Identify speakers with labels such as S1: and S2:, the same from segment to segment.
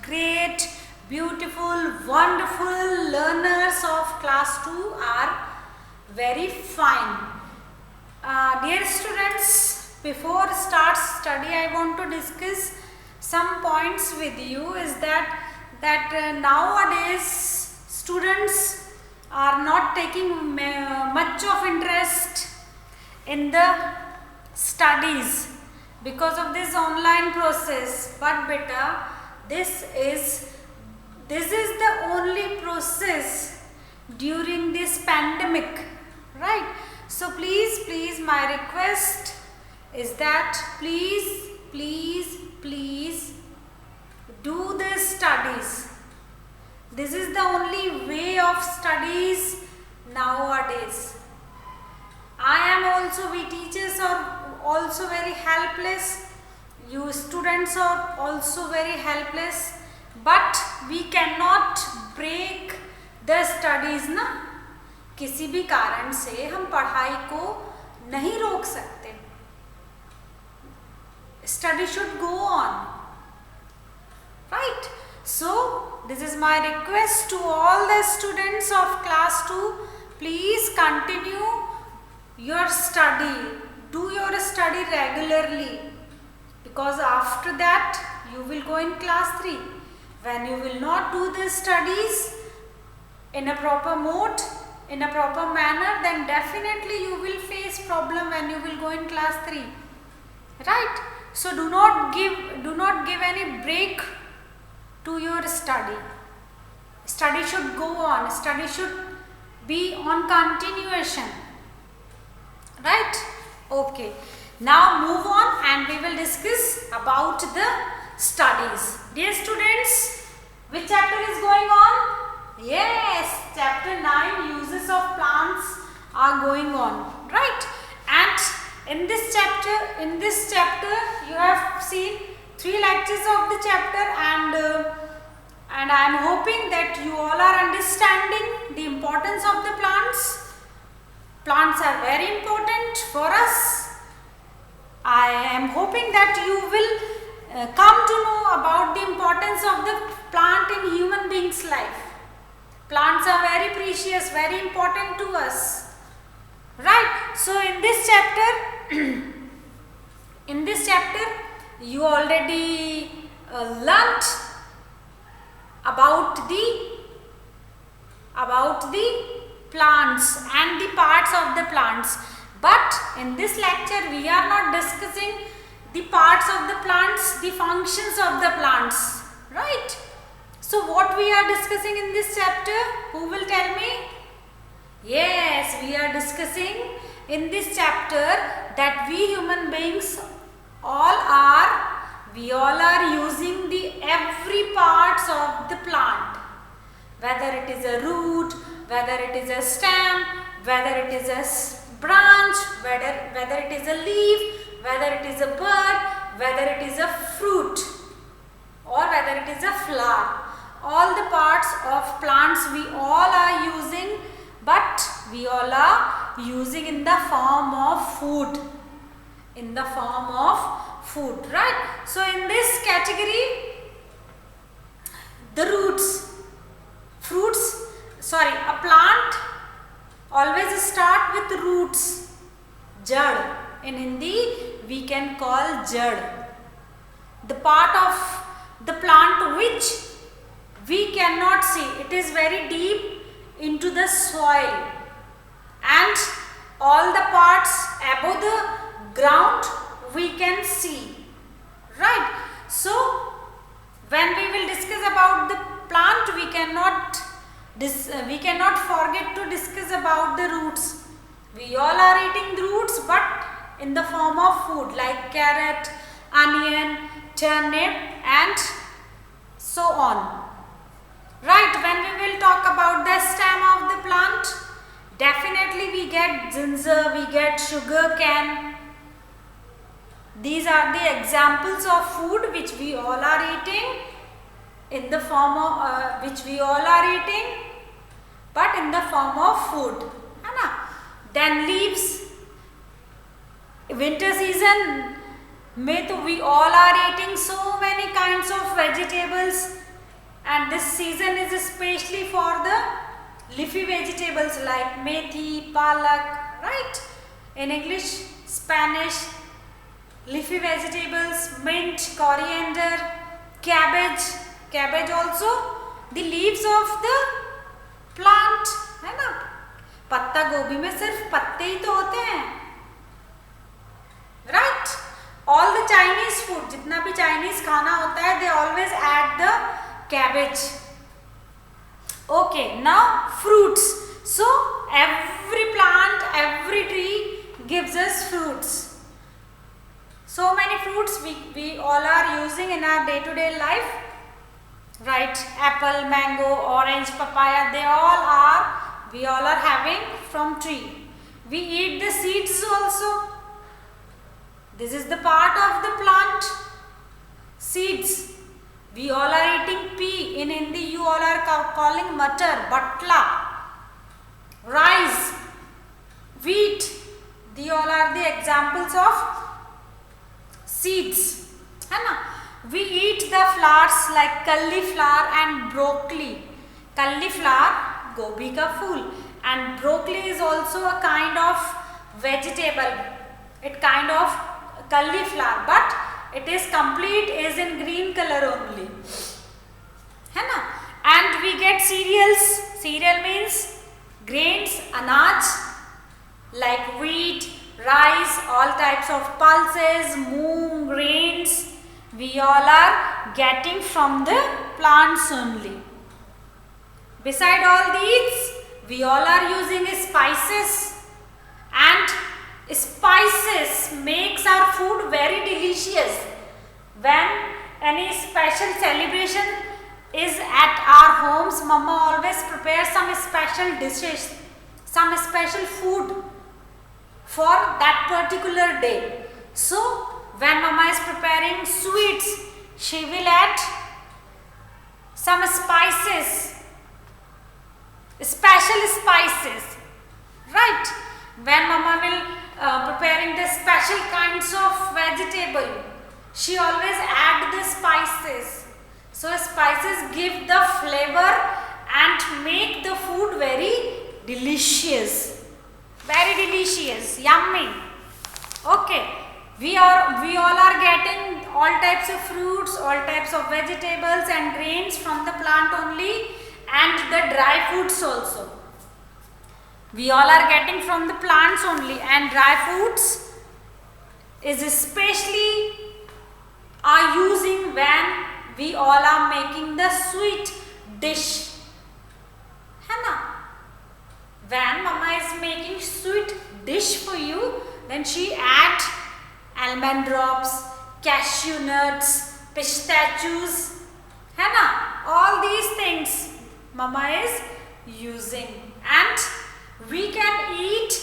S1: great, beautiful, wonderful learners of class 2 are very fine. Dear students, before start study, I want to discuss some points with you. Is that nowadays students are not taking much of interest in the studies because of this online process. But beta, this is the only process during this pandemic, right? So please, my request is that please do the studies. This is the only way of studies nowadays. We teachers are also very helpless. You students are also very helpless. But we cannot break the studies ना. किसी भी कारण से हम पढ़ाई को नहीं रोक सकते. Study should go on, right? So this is my request to all the students of class 2. Please continue your study. Do your study regularly, because after that you will go in class 3. When you will not do the studies in a proper mode, in a proper manner, then definitely you will face problem when you will go in class 3, right? So do not give any break to your study. Study should go on. Study should be on continuation, right? Okay. Now move on and we will discuss about the studies. Dear students, which chapter is going on? Yes, chapter 9, uses of plants are going on, right? And in this chapter you have seen 3 lectures of the chapter, and I am hoping that you all are understanding the importance of the plants. Plants are very important for us. I am hoping that you will come to know about the importance of the plant in human beings' life. Plants are very precious, very important to us, right? So in this chapter, you already learnt about the plants and the parts of the plants. But in this lecture, we are not discussing the parts of the plants, the functions of the plants, right? So what we are discussing in this chapter? Who will tell me? Yes, we are discussing in this chapter that we human beings we all are using the every parts of the plant. Whether it is a root, whether it is a stem, whether it is a branch, whether it is a leaf, whether it is a bud, whether it is a fruit, or whether it is a flower. All the parts of plants we all are using, but we all are using in the form of food. In the form of food, right? So in this category, the roots, a plant always start with roots. Jad. In Hindi, we can call jad. The part of the plant which we cannot see. It is very deep into the soil, and all the parts above the ground we can see, right? So when we will discuss about the plant, we cannot forget to discuss about the roots. We all are eating the roots, but in the form of food, like carrot, onion, turnip, and so on. Right, when we will talk about the stem of the plant, definitely we get ginger, we get sugar cane. These are the examples of food which we all are eating in the form of but in the form of food. Then leaves. Winter season में तो we all are eating so many kinds of vegetables. and this season is especially for the leafy vegetables like methi, palak, right? In English, Spanish, leafy vegetables, mint, coriander, cabbage also the leaves of the plant, है ना? पत्ता गोभी में सिर्फ पत्ते ही तो होते हैं, right? All the Chinese food, जितना भी Chinese खाना होता है, they always add the cabbage. Okay, now fruits. So every plant, every tree gives us fruits. So many fruits we all are using in our day-to-day life, right? Apple, mango, orange, papaya, we all are having from tree. We eat the seeds also. This is the part of the plant. Seeds. We all are eating pea. In Hindi, you all are calling matar, batla, rice, wheat. These all are the examples of seeds. है ना? We eat the flowers like cauliflower and broccoli. Cauliflower, gobi ka phool, and broccoli is also a kind of vegetable. It kind of cauliflower, but it is complete is in green color only. है ना? And we get cereals. Cereal means grains, anaj, like wheat, rice, all types of pulses, moong, grains. We all are getting from the plants only. Beside all these, we all are using spices, and spices makes our food very delicious. When any special celebration is at our homes, Mama always prepares some special dishes, some special food for that particular day. So when Mama is preparing sweets, she will add some spices, special spices, right? When Mama will preparing the special kinds of vegetable, she always add the spices. So spices give the flavor and make the food very delicious, yummy. Okay, we all are getting all types of fruits, all types of vegetables and grains from the plant only, and the dry foods also. We all are getting from the plants only, and dry foods is especially are using when we all are making the sweet dish. है ना? When Mama is making sweet dish for you, then she add almond drops, cashew nuts, pistachios, है ना? All these things Mama is using, and we can eat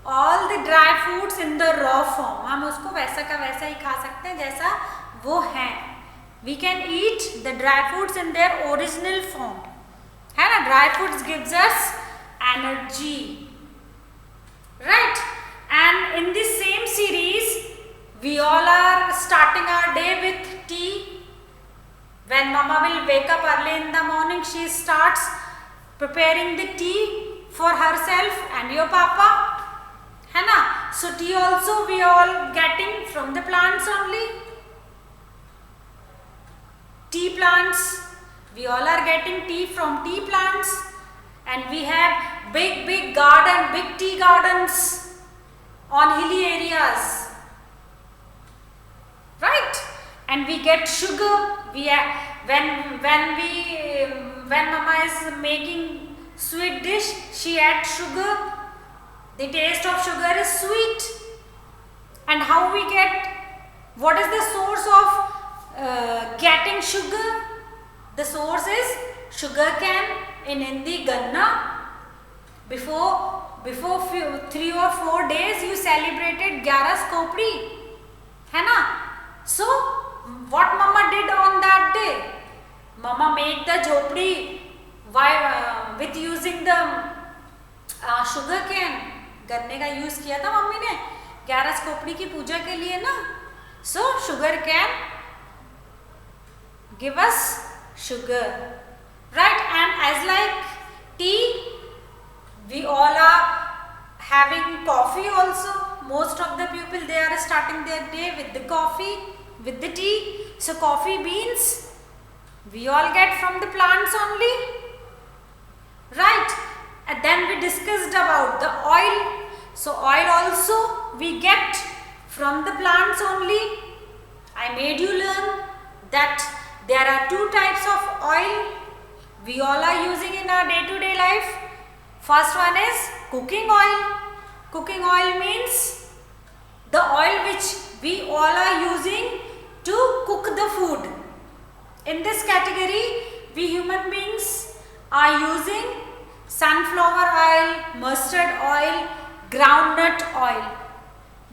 S1: all the dry foods in the raw form. हम उसको वैसा का वैसा ही खा सकते हैं जैसा वो है. We can eat the dry foods in their original form. है ना? Dry foods gives us energy, right? And in this same series, we all are starting our day with tea. When Mama will wake up early in the morning, she starts preparing the tea for herself and your Papa. है ना? So tea also we all getting from the plants only. Tea plants, we all are getting tea from tea plants, and we have big tea gardens on hilly areas, right? And we get sugar. When Mama is making sweet dish, she adds sugar. The taste of sugar is sweet. And how we get? What is the source of getting sugar? The source is sugar cane, in Hindi ganna. Before 3 or 4 days you celebrated Gyaras Kopri, है ना? So what Mama did on that day? Mama made the jhopdi with using the sugar cane. गन्ने का use किया था mummy ने ग्यारस कोपड़ी की पूजा के लिए ना. So sugar can give us sugar, right? And as like tea, we all are having coffee also. Most of the people, they are starting their day with the coffee, with the tea. So coffee beans we all get from the plants only, right? And then we discussed about the oil. So oil also we get from the plants only. I made you learn that there are two types of oil we all are using in our day-to-day life. First one is cooking oil. Cooking oil means the oil which we all are using to cook the food. In this category, we human beings are using sunflower oil, mustard oil, groundnut oil.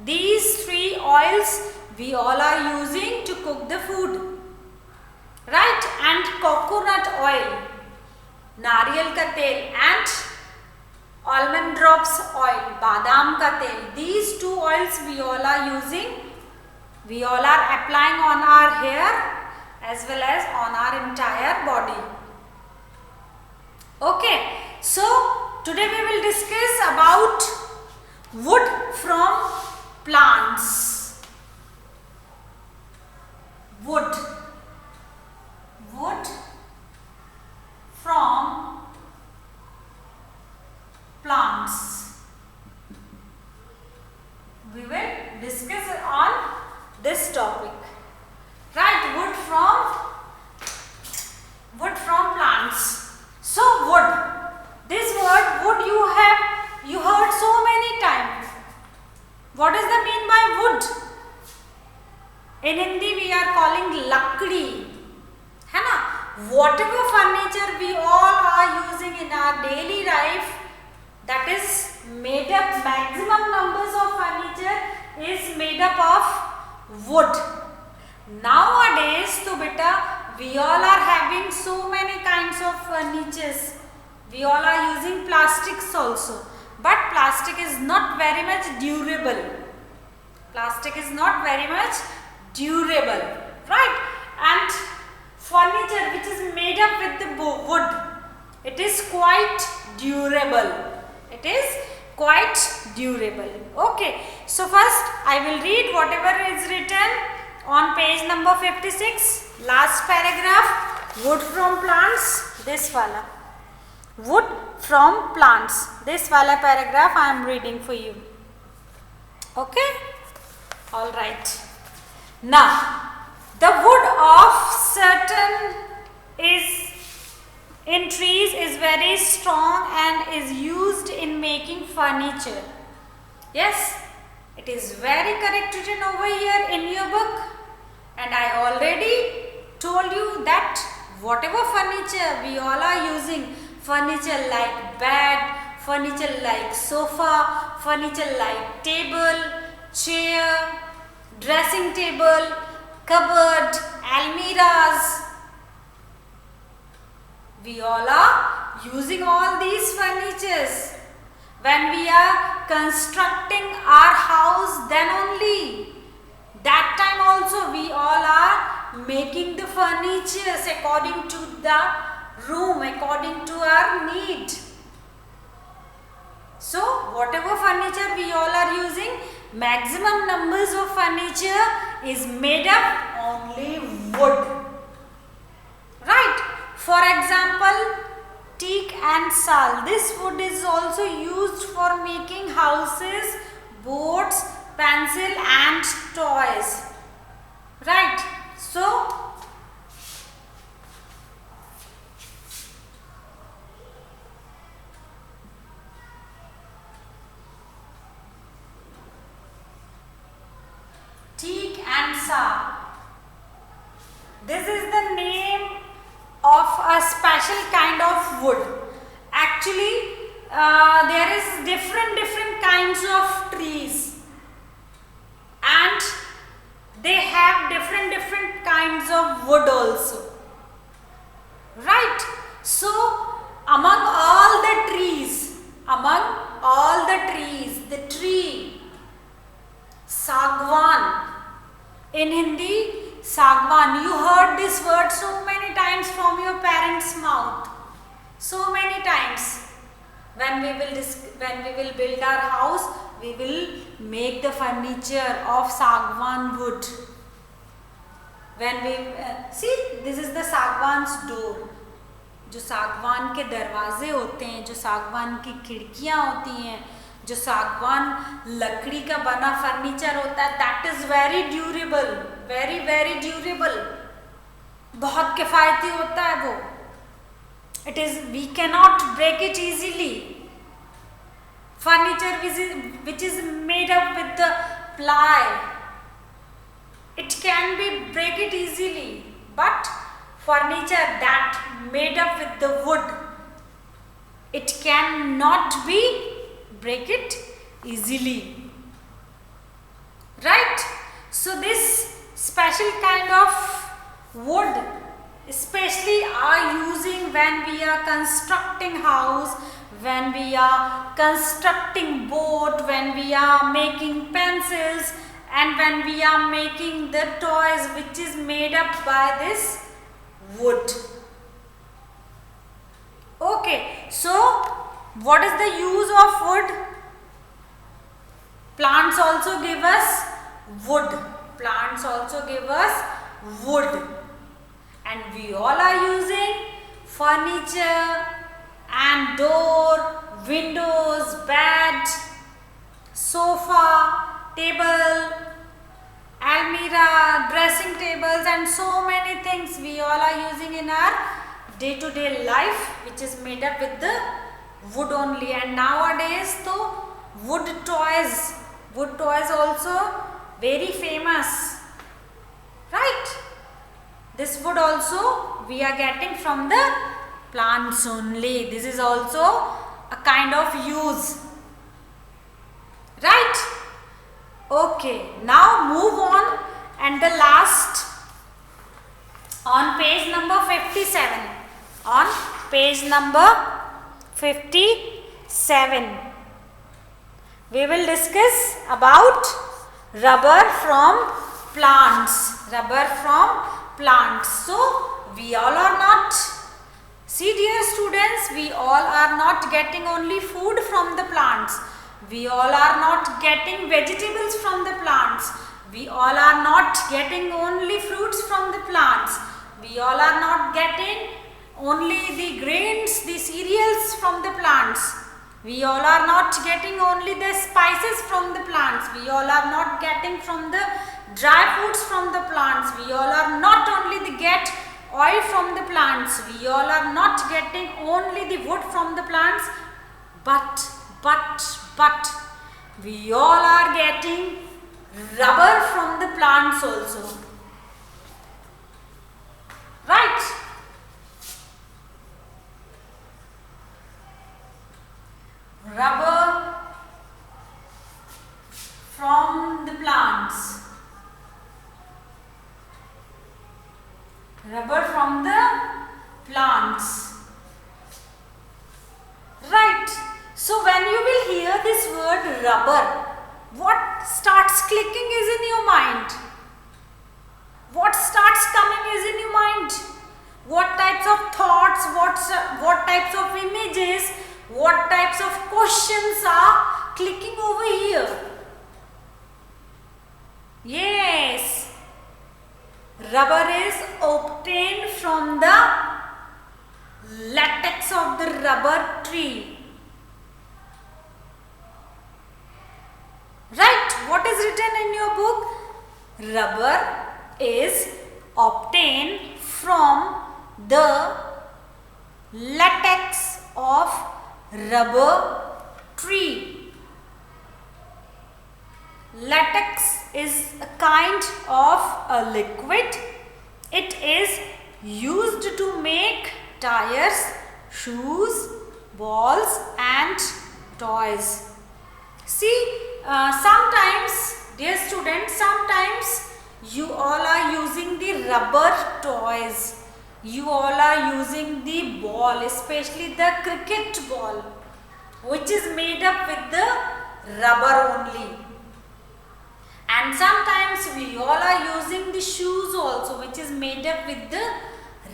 S1: These three oils we all are using to cook the food, right? And coconut oil, nariyal ka tel, and almond drops oil, badam ka tel. These two oils we all are using. We all are applying on our hair as well as on our entire body. Okay, so today we will discuss about wood from plants. Wood from plants. We will discuss on this topic, right? Wood from plants. So wood, this word wood you heard so many times. What does that mean by wood? In Hindi we are calling lakdi, है ना? Whatever furniture we all are using in our daily life, that is made up, maximum numbers of furniture is made up of wood. Nowadays, to beta, we all are having so many kinds of furnitures. We all are using plastics also. But plastic is not very much durable. Plastic is not very much durable, right? And furniture which is made up with the wood, it is quite durable. It is quite durable. Okay, so first I will read whatever is written on page number 56, last paragraph. Wood from plants, this wala. Wood from plants, this wala paragraph I am reading for you. Okay, all right. Now, the wood of certain in trees is very strong and is used in making furniture. Yes, it is very correct written over here in your book, and I already told you that whatever furniture we all are using, furniture like bed, furniture like sofa, furniture like table, chair, dressing table, cupboard, almirahs, we all are using all these furnitures. When we are constructing our house, then only, that time also we all are making the furnitures according to the room, according to our need. So whatever furniture we all are using, maximum numbers of furniture is made up only wood, right? For example, teak and sal. This wood is also used for making houses, boats, pencil and toys, right? So teak and sal, this is the name of a special kind of wood. Actually, there is different kinds of trees, and they have different kinds of wood also, right? So among all the trees, the tree sagwan, in Hindi sagwan, you heard this word so many times from your elephant's mouth. So many times when we will build our house, we will make the furniture of sagwan wood. When we see, this is the sagwan's door. जो सागवान के दरवाजे होते हैं, जो सागवान की खिड़कियाँ होती हैं, जो सागवान लकड़ी का बना फर्नीचर होता है, that is very durable, very very durable, बहुत किफ़ायती होता है वो. It is, we cannot break it easily. Furniture which is made up with the ply, it can be break it easily, but furniture that made up with the wood, it cannot be break it easily, right? So this special kind of wood especially are using when we are constructing house, when we are constructing boat, when we are making pencils, and when we are making the toys which is made up by this wood. Okay, so what is the use of wood? Plants also give us wood. Plants also give us wood. And we all are using furniture and door, windows, bed, sofa, table, almirah, dressing tables, and so many things we all are using in our day-to-day life, which is made up with the wood only. And nowadays, so wood toys also very famous, right? This wood also we are getting from the plants only. This is also a kind of use, right? Okay, now move on, and the last on page number 57. On page number 57, we will discuss about rubber from plants. Rubber from plants. So we all are not, see dear students, we all are not getting only food from the plants. We all are not getting vegetables from the plants. We all are not getting only fruits from the plants. We all are not getting only the grains, the cereals from the plants. We all are not getting only the spices from the plants. We all are not getting from the dry fruits from the plants. We all are not only the get oil from the plants. We all are not getting only the wood from the plants, but we all are getting rubber from the plants also, right? Rubber from the plants. Rubber from the plants, right? So when you will hear this word rubber, what starts clicking is in your mind? What starts coming is in your mind? What types of thoughts, what types of images, what types of questions are clicking over here? Yes, rubber is obtained from the latex of the rubber tree. Right? What is written in your book? Rubber is obtained from the latex of rubber tree. Latex is a kind of a liquid. It is used to make tires, shoes, balls and toys. See, sometimes, dear students, sometimes you all are using the rubber toys. You all are using the ball, especially the cricket ball, which is made up with the rubber only. And sometimes we all are using the shoes also, which is made up with the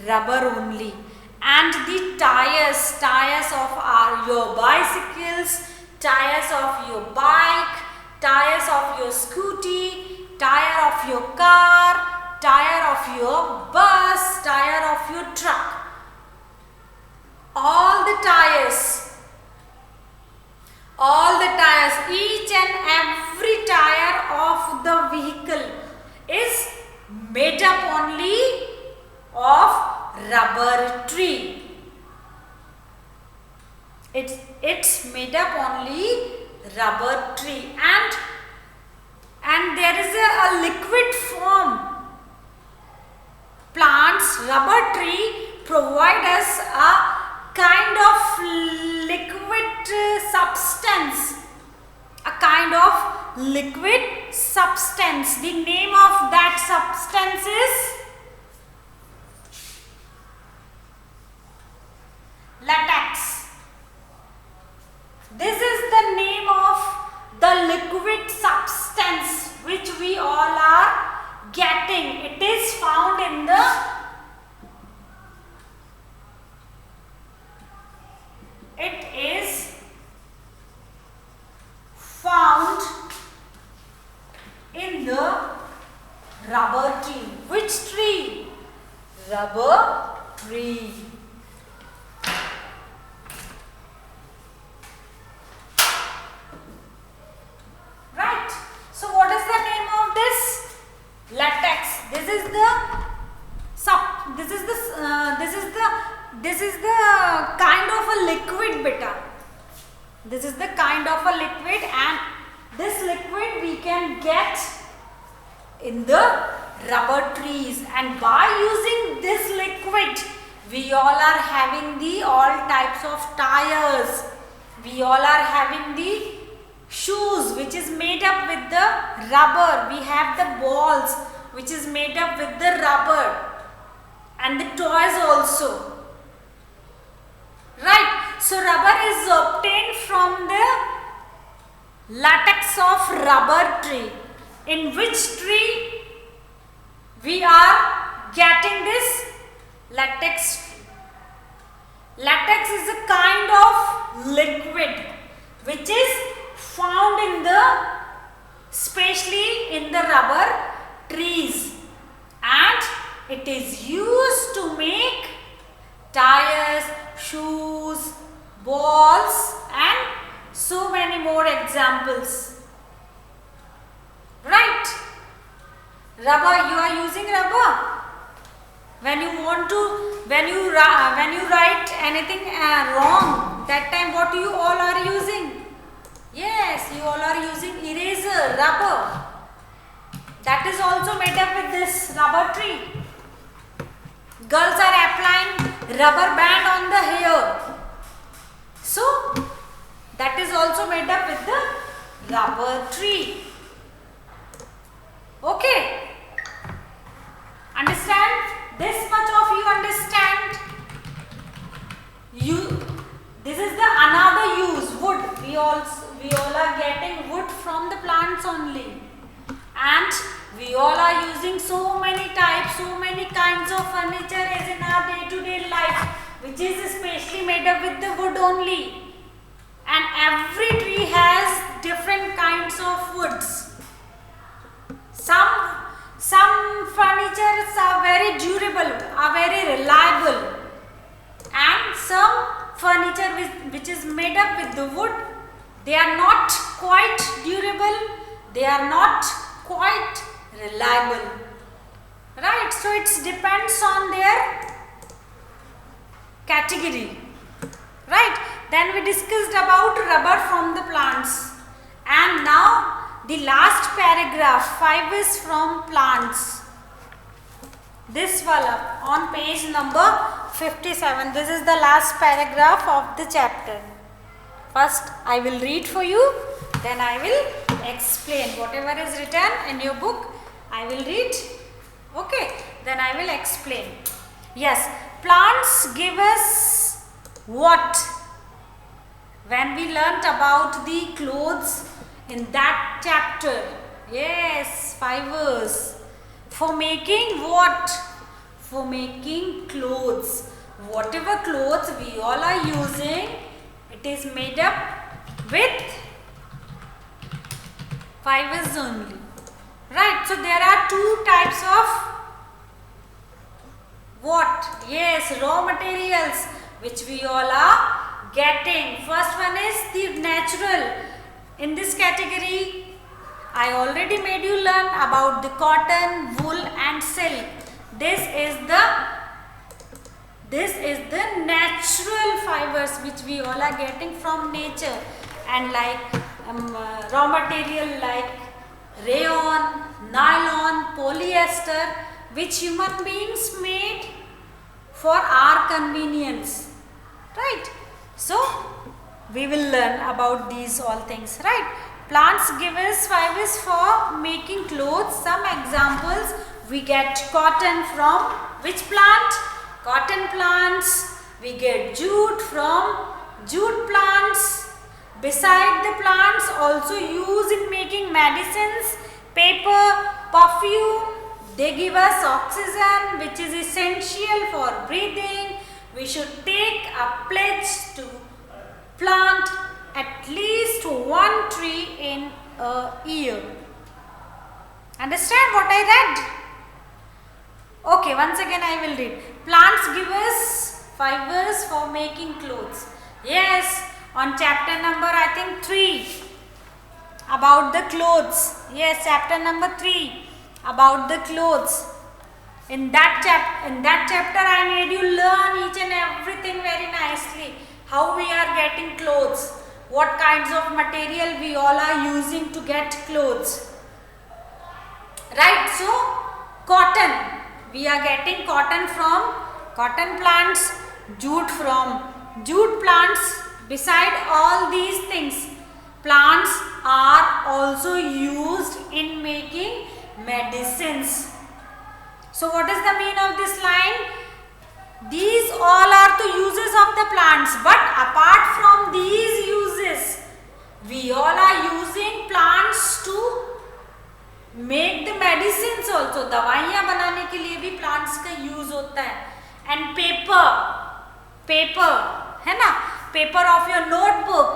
S1: rubber only. and the tires of your bicycles, tires of your bike, tires of your scooty, tire of your car, tire of your bus, tire of your truck. All the tires, each and every tire of the vehicle is made up only of rubber tree. It's made up only rubber tree, and there is a liquid form. Plants, rubber tree provide us a kind of liquid substance. A kind of liquid substance. The name of that substance is latex. This is the name of the liquid substance which we all are getting. It is found in the rubber tree. Which tree? Rubber tree. Right. So what is the name of this? Latex. This is the kind of a liquid, beta. This is the kind of a liquid, and this liquid we can get in the rubber trees, and by using this liquid we all are having the all types of tires. We all are having the shoes which is made up with the rubber. We have the balls which is made up with the rubber, and the toys also. Right. So rubber is obtained from the latex of rubber tree. In which tree we are getting this latex tree? Latex is a kind of liquid which is found in the, especially in the rubber trees, and it is used to make tires, shoes, balls, and so many more examples. Right. Rubber, you are using rubber. When you write anything wrong, that time what you all are using? Yes, you all are using eraser, rubber. That is also made up with this rubber tree. Girls are applying rubber band on the hair. So, that is also made up with the rubber tree. Okay. Understand? This much of you understand? This is the another use, wood. We all are getting wood from the plants only, and we all are using so many types, so many kinds of furniture as in our day-to-day life, which is especially made up with the wood only. And every tree has different kinds of woods. Some furnitures are very durable, are very reliable, and some furniture which is made up with the wood, they are not quite durable, they are not quite reliable. Right, so it depends on their category. Right, then we discussed about rubber from the plants, and now the last paragraph 5 is from plants. This wala on page number 57. This is the last paragraph of the chapter. First I will read for you, then I will explain. Whatever is written in your book, I will read. Okay, then I will explain. Yes, plants give us what? When we learnt about the clothes in that chapter, yes, fibers. For making what? For making clothes. whatever clothes we all are using, it is made up with fibers only. Right, so there are two types of what? Yes, raw materials which we all are getting. First one is the natural. In this category, I already made you learn about the cotton, wool and silk. This is the natural fibers which we all are getting from nature, and like raw material like rayon, nylon, polyester, which human beings made for our convenience, right? So we will learn about these all things, right? Plants give us fibers for making clothes. Some examples, we get cotton from which plant? Cotton plants. We get jute from jute plants. Beside the plants, also used in making medicines, paper, perfume. They give us oxygen, which is essential for breathing. We should take a pledge to plant at least one tree in a year. Understand what I read? Okay, once again I will read. Plants give us fibers for making clothes. Yes, on chapter number I think 3 about the clothes. Yes, chapter number 3 about the clothes. In that chapter I made you learn each and everything very nicely. How we are getting clothes, what kinds of material we all are using to get clothes. Right, so cotton. We are getting cotton from cotton plants, jute from jute plants. Beside all these things, plants are also used in making medicines. So what is the meaning of this line? These all are the uses of the plants, but apart from these uses, we all are using plants to make the medicines also. दवाइयाँ बनाने के लिए भी plants का use होता है. And paper है ना? Paper of your notebook,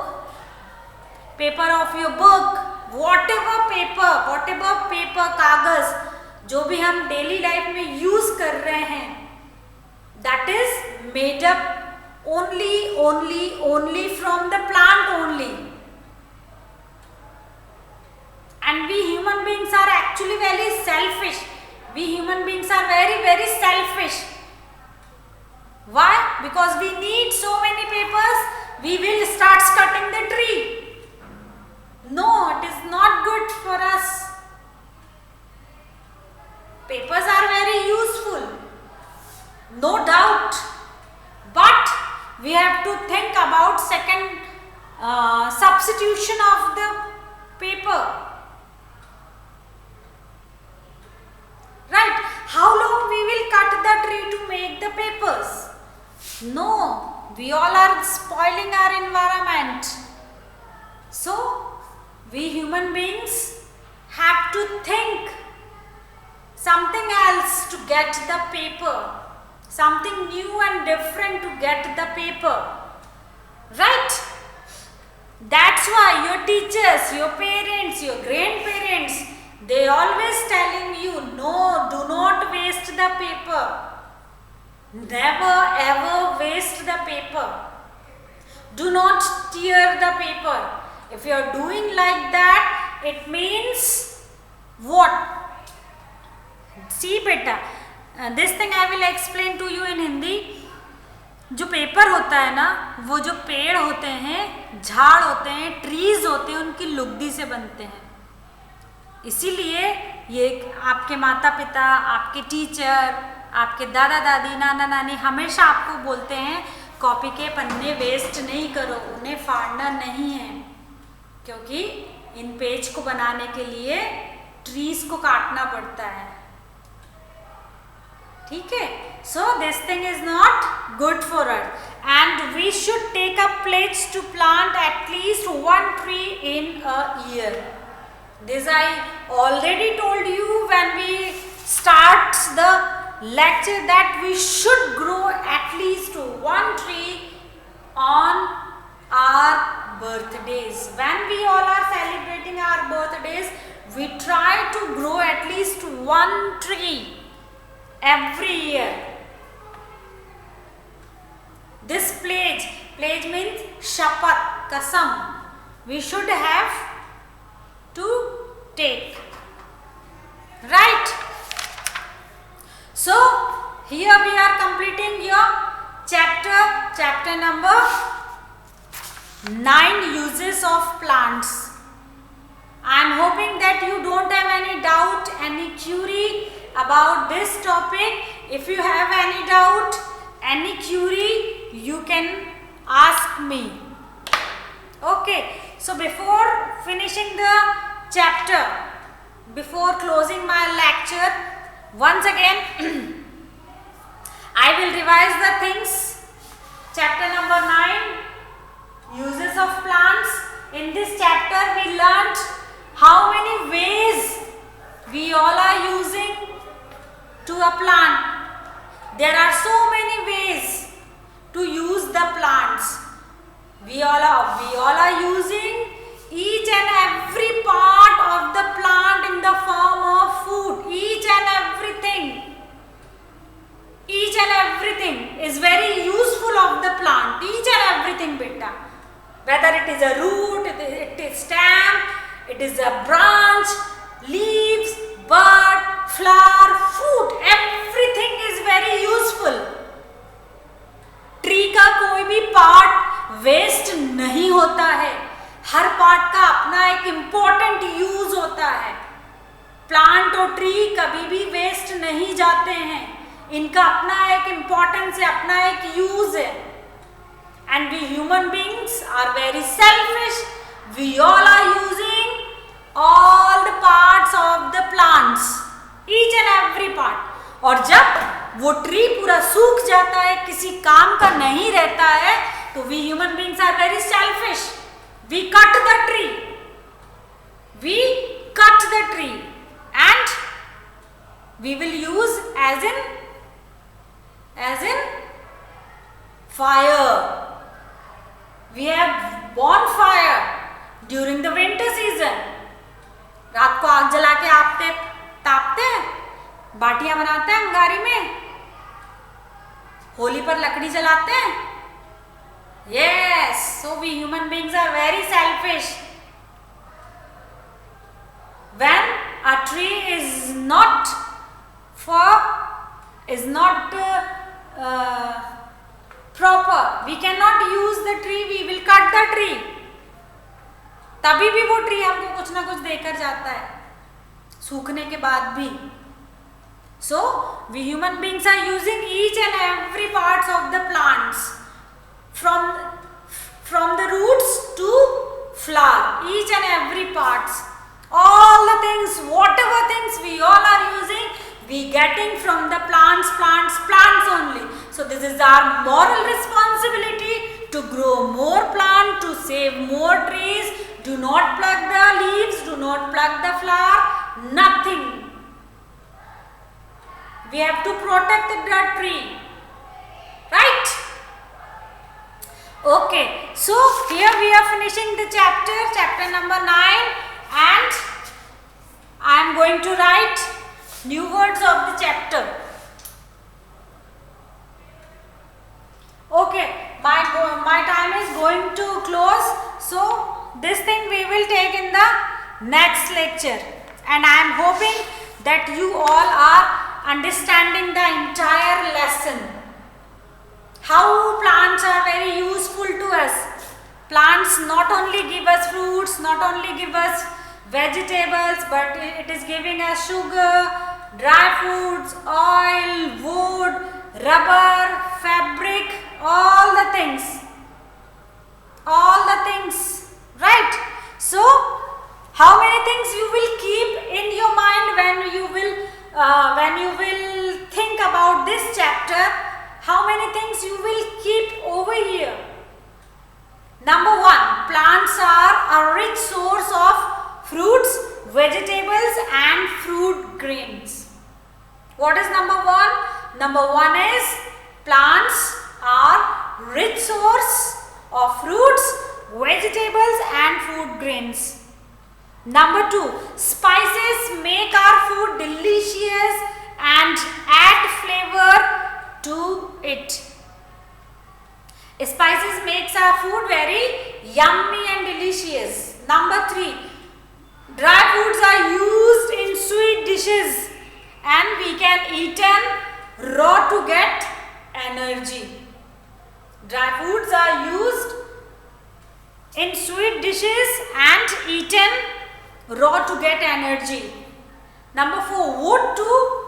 S1: paper of your book, whatever paper कागज जो भी हम daily life में use कर रहे हैं, that is made up only from the plant only. And we human beings are actually very selfish. We human beings are very selfish. Why? Because we need so many papers, we will start cutting the tree. No, it is not good for us. Papers are very useful, no doubt, but we have to think about second substitution of the paper. Right? How long we will cut the tree to make the papers? No, we all are spoiling our environment. So, we human beings have to think something else to get the paper. Something new and different to get the paper. Right? That's why your teachers, your parents, your grandparents, they always telling you, no, do not waste the paper. Never ever waste the paper. Do not tear the paper. If you are doing like that, it means what? See beta, this thing I will explain to you in Hindi. जो paper होता है ना, वो जो पेड़ होते हैं, झाड़ होते हैं, ट्रीज होते हैं, उनकी लुगदी से बनते हैं. इसीलिए ये आपके माता पिता, आपके टीचर, आपके दादा दादी, नाना नानी हमेशा आपको बोलते हैं कॉपी के पन्ने वेस्ट नहीं करो, उन्हें फाड़ना नहीं है, क्योंकि इन पेज को बनाने के लिए ट्रीज को काटना पड़ता है. ठीक है? So this thing is not good for us, and we should take a pledge to plant at least one tree in a year. This I already told you when we start the lecture that we should grow at least one tree on our birthdays. When we all are celebrating our birthdays, we try to grow at least one tree every year. This pledge means shapat, kasam, we should have to take. Right? So, here we are completing your chapter number 9, uses of plants. I am hoping that you don't have any doubt, any query about this topic. If you have any doubt, any query, you can ask me. Okay, so before finishing the chapter, before closing my lecture, once again I will revise the things. Chapter number 9, uses of plants. In this chapter we learnt how many ways we all are using to a plant. There are so many ways to use the plants. We all are using each and every part of the plant in the form of food. Each and everything is very useful of the plant. Each and everything, beta. Whether it is a root, it is stem, it is a branch, leaves, bud, flower, fruit, everything is very useful. Tree का कोई भी part waste नहीं होता है, हर part का अपना एक important use होता है. प्लांट और ट्री कभी भी वेस्ट नहीं जाते हैं, इनका अपना एक इम्पोर्टेंस है, अपना एक यूज है. And we human beings are very selfish. We all are using all the parts of the plants, each and every part. और जब वो ट्री पूरा सूख जाता है, किसी काम का नहीं रहता है, तो we human beings are very selfish. We cut the tree. We cut the tree and we will use as in fire. We have bonfire during the winter season. रात को आग जला के तापते हैं, बाटियां बनाते हैं अंगारी में, होली पर लकड़ी जलाते हैं. Yes, so we human beings are very selfish. When a tree is not proper, we cannot use the tree, we will cut the tree. तभी भी वो ट्री हमको कुछ ना कुछ देकर जाता है, सूखने के बाद भी. So we human beings are using each and every parts of the plants, from the roots to flower, each and every parts. All the things, whatever things we all are using, we getting from the plants only. So this is our moral responsibility to grow more plant, to save more trees. Do not pluck the leaves, do not pluck the flower, nothing. We have to protect the tree, right? Okay, so here we are finishing the chapter number 9, and I am going to write new words of the chapter. Okay, my time is going to close, so this thing we will take in the next lecture, and I am hoping that you all are understanding the entire lesson. How plants are very useful to us. Plants not only give us fruits, not only give us vegetables, but it is giving us sugar, dry foods, oil, wood, rubber, fabric, all the things. Right? So, how many things you will keep in your mind when you will think about this chapter? How many things you will keep over here? Number 1, plants are a rich source of fruits, vegetables and fruit grains. What is number 1? Number one is plants are rich source of fruits, vegetables and food grains. Number two, spices make our food delicious and add flavor to it. Spices makes our food very yummy and delicious. Number three, dry foods are used in sweet dishes and we can eat them raw to get energy. Dry foods are used in sweet dishes and eaten raw to get energy. Number four, wood to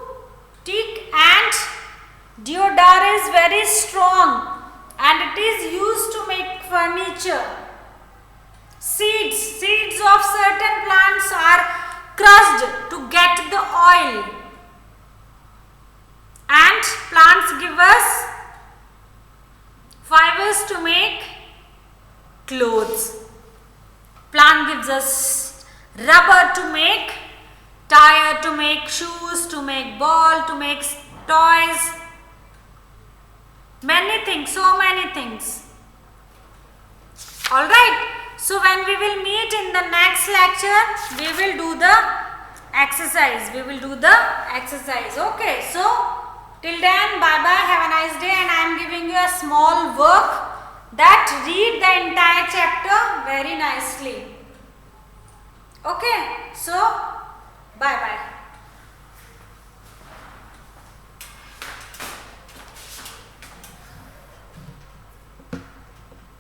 S1: teak and deodar is very strong and it is used to make furniture. Seeds of certain plants are crushed to get the oil, and plants give us fibers to make clothes. Plant gives us rubber to make tire, to make shoes, to make ball, to make toys. Many things, so many things. Alright, so when we will meet in the next lecture, we will do the exercise. Okay, so till then, bye bye, have a nice day, and I am giving you a small work that read the entire chapter very nicely. Okay, so bye bye.